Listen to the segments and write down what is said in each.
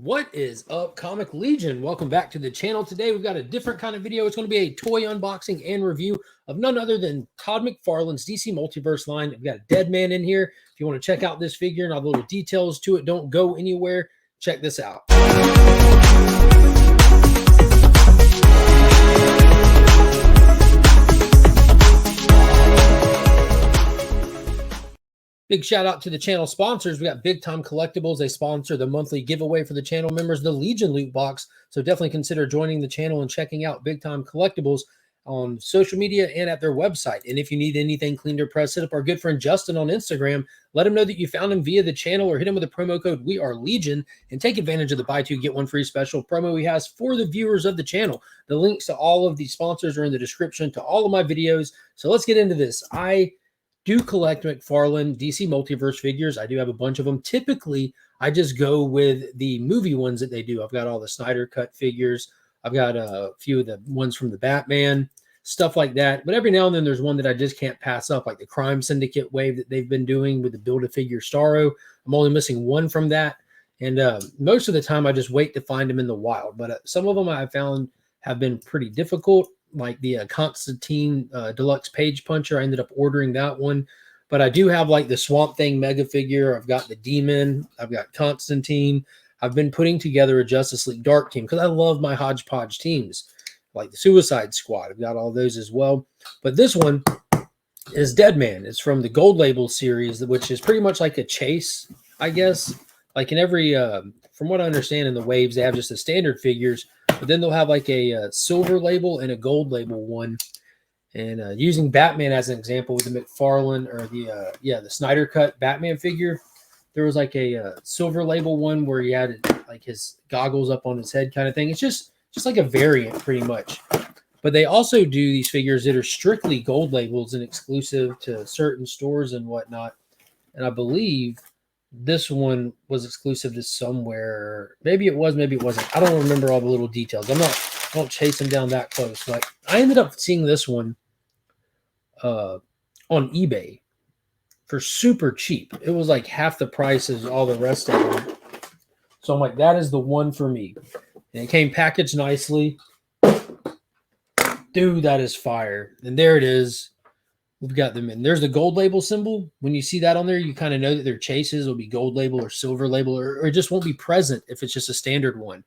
What is up, Comic Legion? Welcome back to the channel. Today we've got a different kind of video. It's going to be a toy unboxing and review of none other than Todd McFarlane's DC Multiverse line. We've got a Deadman in here. If you want to check out this figure and all the little details to it, don't go anywhere. Check this out. Big shout out to the channel sponsors. We got Big Time Collectibles. They sponsor the monthly giveaway for the channel members, the Legion loot box. So definitely consider joining the channel and checking out Big Time Collectibles on social media and at their website. And if you need anything cleaned or pressed, hit up our good friend Justin on Instagram. Let him know that you found him via the channel or hit him with the promo code We Are Legion and take advantage of the buy two get one free special promo he has for the viewers of the channel. The links to all of these sponsors are in the description to all of my videos. So let's get into this. I do collect McFarlane DC Multiverse figures. I do have a bunch of them. Typically, I just go with the movie ones that they do. I've got all the Snyder Cut figures. I've got a few of the ones from the Batman, stuff like that. But every now and then there's one that I just can't pass up, like the Crime Syndicate wave that they've been doing with the Build-A-Figure Starro. I'm only missing one from that. And most of the time I just wait to find them in the wild. But some of them I found have been pretty difficult, like the Constantine Deluxe Page Puncher. I ended up ordering that one. But I do have like the Swamp Thing Mega figure. I've got the Demon. I've got Constantine. I've been putting together a Justice League Dark team because I love my hodgepodge teams, like the Suicide Squad. I've got all those as well. But this one is Deadman. It's from the Gold Label series, which is pretty much like a chase, I guess. Like in every, from what I understand in the waves, they have just the standard figures. But then they'll have like a silver label and a gold label one. And using Batman as an example with the McFarlane or the Snyder Cut Batman figure, there was like a silver label one where he had like his goggles up on his head kind of thing. It's just like a variant pretty much. But they also do these figures that are strictly gold labels and exclusive to certain stores and whatnot. And I believe this one was exclusive to somewhere. Maybe it was, maybe it wasn't. I don't remember all the little details. I don't chase them down that close. Like I ended up seeing this one on eBay for super cheap. It was like half the price as all the rest of them. So I'm like, that is the one for me. And it came packaged nicely. Dude, that is fire. And there it is. We've got them in. There's the gold label symbol. When you see that on there, you kind of know that their chases will be gold label or silver label, or it just won't be present if it's just a standard one.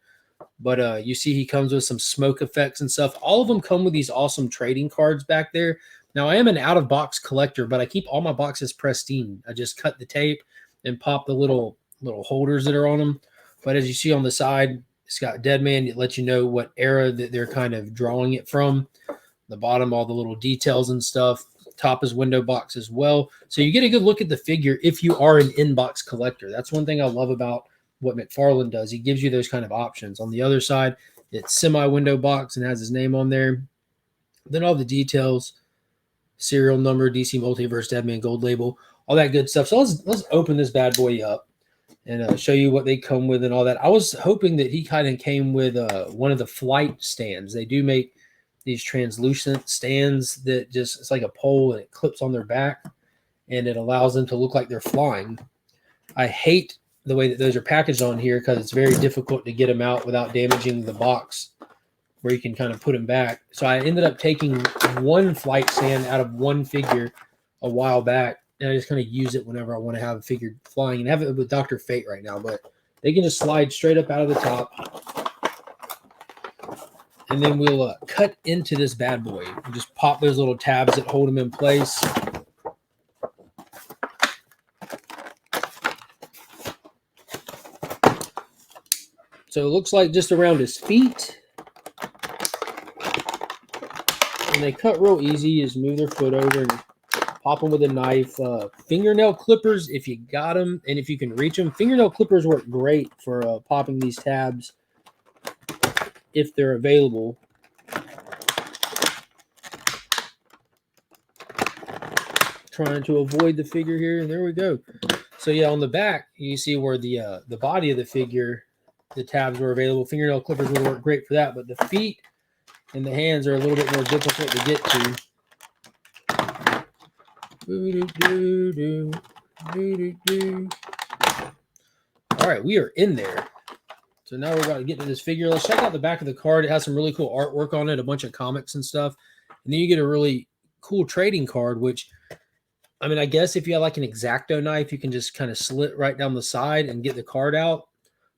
But you see he comes with some smoke effects and stuff. All of them come with these awesome trading cards back there. Now, I am an out-of-box collector, but I keep all my boxes pristine. I just cut the tape and pop the little holders that are on them. But as you see on the side, it's got Deadman. It lets you know what era that they're kind of drawing it from. The bottom, all the little details and stuff. Top is window box as well. So you get a good look at the figure if you are an in-box collector. That's one thing I love about what McFarlane does. He gives you those kind of options. On the other side, it's semi-window box and has his name on there. Then all the details, serial number, DC Multiverse Deadman Gold Label, all that good stuff. So let's open this bad boy up and show you what they come with and all that. I was hoping that he kind of came with one of the flight stands. They do make these translucent stands that just, it's like a pole and it clips on their back and it allows them to look like they're flying. I hate the way that those are packaged on here because it's very difficult to get them out without damaging the box where you can kind of put them back. So I ended up taking one flight stand out of one figure a while back, and I just kind of use it whenever I want to have a figure flying, and have it with Dr. Fate right now, but they can just slide straight up out of the top. And then we'll cut into this bad boy and just pop those little tabs that hold them in place. So it looks like just around his feet. And they cut real easy. You just move their foot over and pop them with a knife. Fingernail clippers, if you got them and if you can reach them. Fingernail clippers work great for popping these tabs if they're available. Trying to avoid the figure here, and there we go. So yeah, on the back you see where the body of the figure, the tabs were available. Fingernail clippers would work great for that, but the feet and the hands are a little bit more difficult to get to. All right, we are in there. So now we're about to get to this figure. Let's check out the back of the card. It has some really cool artwork on it, a bunch of comics and stuff. And then you get a really cool trading card, which, I mean, I guess if you have like an X-Acto knife, you can just kind of slit right down the side and get the card out.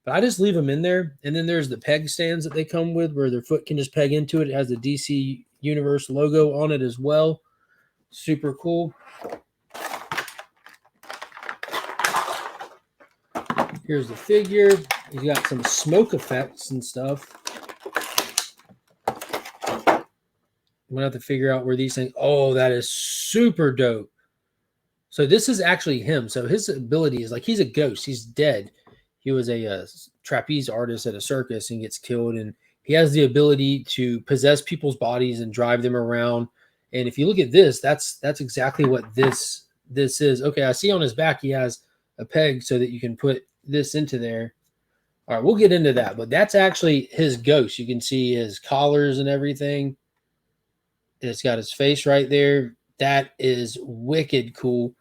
But I just leave them in there. And then there's the peg stands that they come with where their foot can just peg into it. It has the DC Universe logo on it as well. Super cool. Here's the figure. He's got some smoke effects and stuff. I'm going to have to figure out where these things... Oh, that is super dope. So this is actually him. So his ability is like he's a ghost. He's dead. He was a trapeze artist at a circus and gets killed. And he has the ability to possess people's bodies and drive them around. And if you look at this, that's exactly what this is. Okay, I see on his back he has a peg so that you can put this into there. All right, we'll get into that, but that's actually his ghost. You can see his collars and everything. It's got his face right there. That is wicked cool.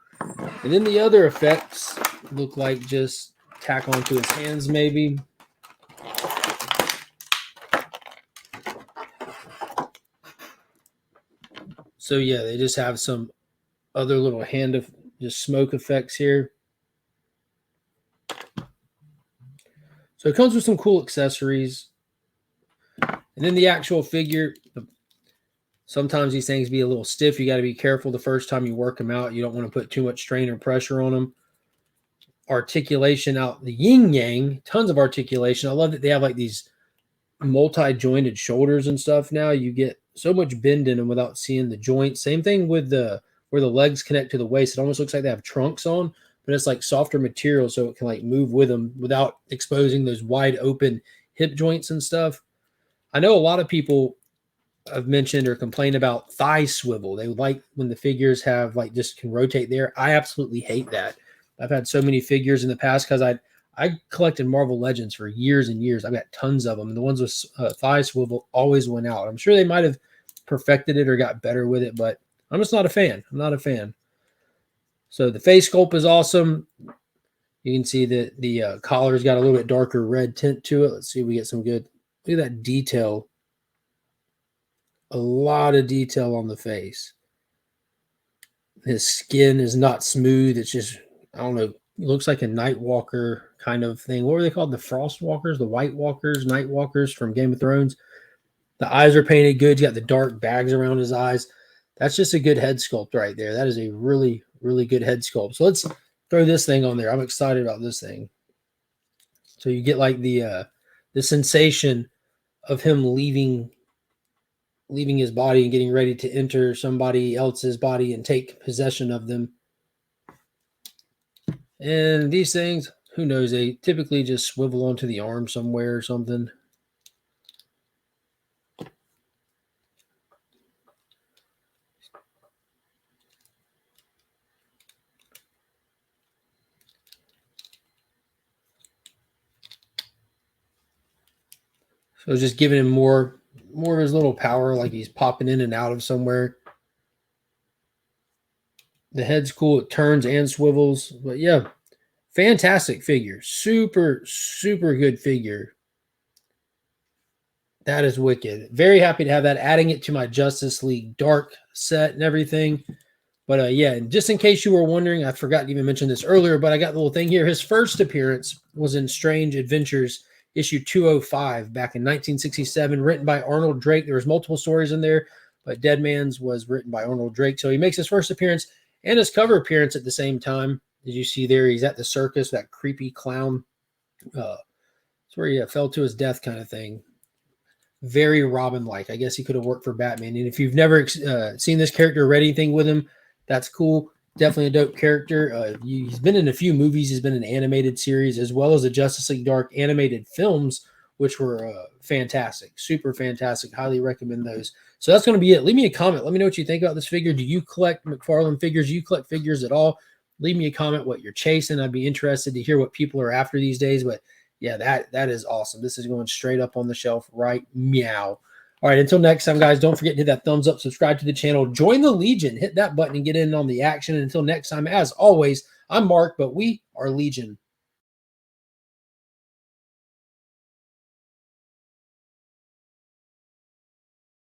And then the other effects look like just tack onto his hands maybe. So yeah, they just have some other little hand of just smoke effects here. So it comes with some cool accessories. And then the actual figure, sometimes these things be a little stiff. You got to be careful the first time you work them out. You don't want to put too much strain or pressure on them. Articulation out the yin yang, tons of articulation. I love that they have like these multi-jointed shoulders and stuff now. You get so much bend in them without seeing the joints. Same thing with where the legs connect to the waist. It almost looks like they have trunks on, but it's like softer material so it can like move with them without exposing those wide open hip joints and stuff. I know a lot of people have mentioned or complained about thigh swivel. They like when the figures have like just can rotate there. I absolutely hate that. I've had so many figures in the past because I collected Marvel Legends for years and years. I've got tons of them. And the ones with thigh swivel always went out. I'm sure they might have perfected it or got better with it, but I'm just not a fan. I'm not a fan. So the face sculpt is awesome. You can see that the collar's got a little bit darker red tint to it. Let's see if we get some good. Look at that detail. A lot of detail on the face. His skin is not smooth. It's just, I don't know, it looks like a Night Walker kind of thing. What were they called? The Frost Walkers, the White Walkers, Night Walkers from Game of Thrones. The eyes are painted good. You got the dark bags around his eyes. That's just a good head sculpt right there. That is a really, really good head sculpt. So let's throw this thing on there. I'm excited about this thing. So you get like the sensation of him leaving his body and getting ready to enter somebody else's body and take possession of them. And these things, who knows, they typically just swivel onto the arm somewhere or something. So just giving him more of his little power, like he's popping in and out of somewhere. The head's cool. It turns and swivels. But yeah, fantastic figure. Super, super good figure. That is wicked. Very happy to have that. Adding it to my Justice League Dark set and everything. But yeah, just in case you were wondering, I forgot to even mention this earlier, but I got the little thing here. His first appearance was in Strange Adventures issue 205 back in 1967, written by Arnold Drake. There was multiple stories in there, but Deadman's was written by Arnold Drake. So he makes his first appearance and his cover appearance at the same time. Did you see there? He's at the circus, that creepy clown. It's where he fell to his death kind of thing. Very Robin-like. I guess he could have worked for Batman. And if you've never seen this character or read anything with him, that's cool. Definitely a dope character. He's been in a few movies. He's been in animated series as well as the Justice League Dark animated films, which were fantastic. Super fantastic. Highly recommend those. So that's going to be it. Leave me a comment. Let me know what you think about this figure. Do you collect McFarlane figures? Do you collect figures at all? Leave me a comment what you're chasing. I'd be interested to hear what people are after these days. But yeah, that is awesome. This is going straight up on the shelf right meow. All right, until next time, guys, don't forget to hit that thumbs up, subscribe to the channel, join the Legion, hit that button and get in on the action. And until next time, as always, I'm Mark, but we are Legion.